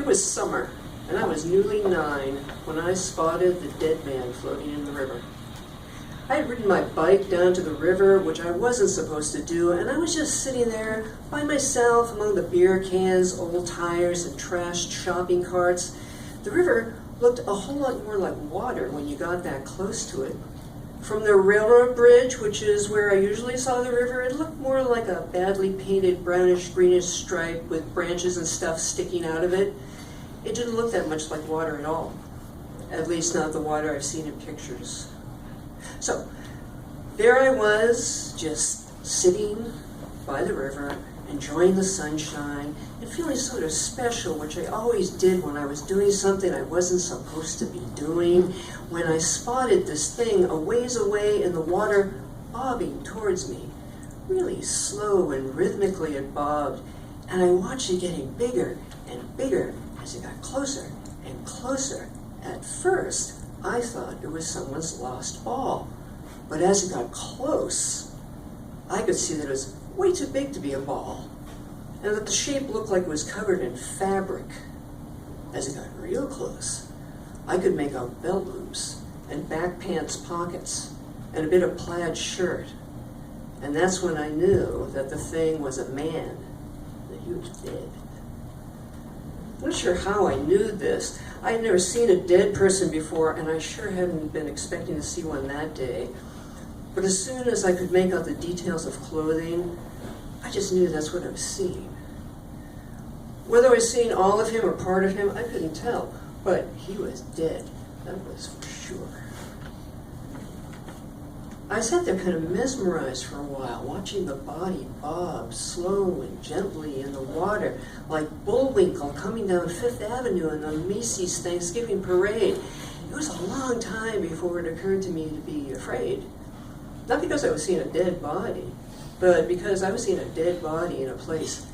It was summer, and I was newly 9 when I spotted the dead man floating in the river. I had ridden my bike down to the river, which I wasn't supposed to do, and I was just sitting there by myself among the beer cans, old tires, and trashed shopping carts. The river looked a whole lot more like water when you got that close to it. From the railroad bridge, which is where I usually saw the river, it looked more like a badly painted brownish-greenish stripe with branches and stuff sticking out of it. It didn't look that much like water at all, at least not the water I've seen in pictures. So, there I was, just sitting by the river, enjoying the sunshine, and feeling sort of special, which I always did when I was doing something I wasn't supposed to be doing, when I spotted this thing a ways away in the water bobbing towards me. Really slow and rhythmically it bobbed, and I watched it getting bigger and bigger as it got closer and closer. At first, I thought it was someone's lost ball, but as it got close, I could see that it was way too big to be a ball, and that the shape looked like it was covered in fabric. As it got real close, I could make out belt loops and back pants pockets and a bit of plaid shirt, and that's when I knew that the thing was a man, that he was dead. I'm not sure how I knew this. I had never seen a dead person before, and I sure hadn't been expecting to see one that day. But as soon as I could make out the details of clothing, I just knew that's what I was seeing. Whether I was seeing all of him or part of him, I couldn't tell, but he was dead. That was for sure. I sat there kind of mesmerized for a while, watching the body bob slow and gently in the water, like Bullwinkle coming down Fifth Avenue in the Macy's Thanksgiving parade. It was a long time before it occurred to me to be afraid. Not because I was seeing a dead body, but because I was seeing a dead body in a place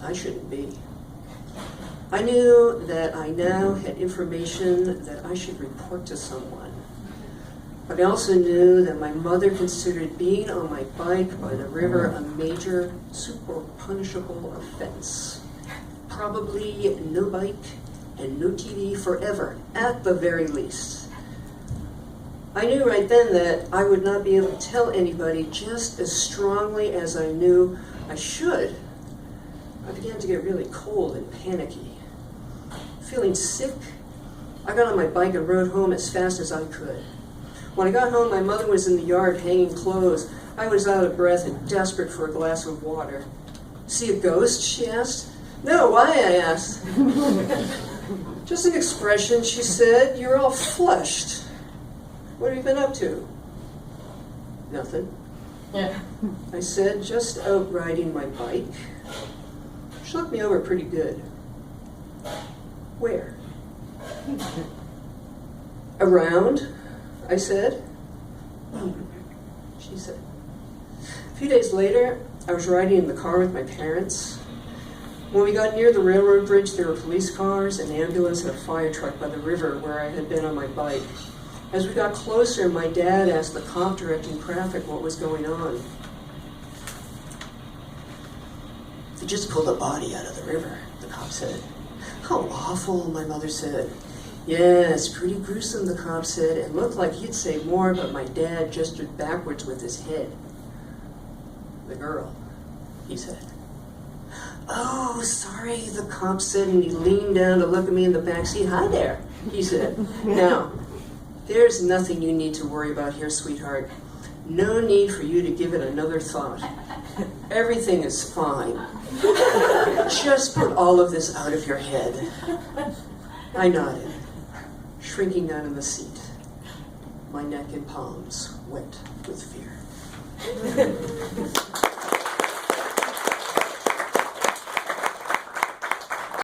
I shouldn't be. I knew that I now had information that I should report to someone. But I also knew that my mother considered being on my bike by the river a major, super punishable offense. Probably no bike and no TV forever, at the very least. I knew right then that I would not be able to tell anybody just as strongly as I knew I should. I began to get really cold and panicky. Feeling sick, I got on my bike and rode home as fast as I could. When I got home, my mother was in the yard hanging clothes. I was out of breath and desperate for a glass of water. See a ghost? She asked. No, why? I asked. Just an expression, she said. You're all flushed. What have you been up to? Nothing. Yeah. I said, just out riding my bike. She looked me over pretty good. Where? Around, I said. She said. A few days later, I was riding in the car with my parents. When we got near the railroad bridge, there were police cars, an ambulance, and a fire truck by the river where I had been on my bike. As we got closer, my dad asked the cop directing traffic what was going on. They just pulled a body out of the river, the cop said. How awful, my mother said. Yeah, it's pretty gruesome, the cop said. It looked like he'd say more, but my dad gestured backwards with his head. The girl, he said. Oh, sorry, the cop said, and he leaned down to look at me in the back seat. Hi there, he said. Now, there's nothing you need to worry about here, sweetheart. No need for you to give it another thought. Everything is fine. Just put all of this out of your head. I nodded, shrinking down in the seat, my neck and palms wet with fear.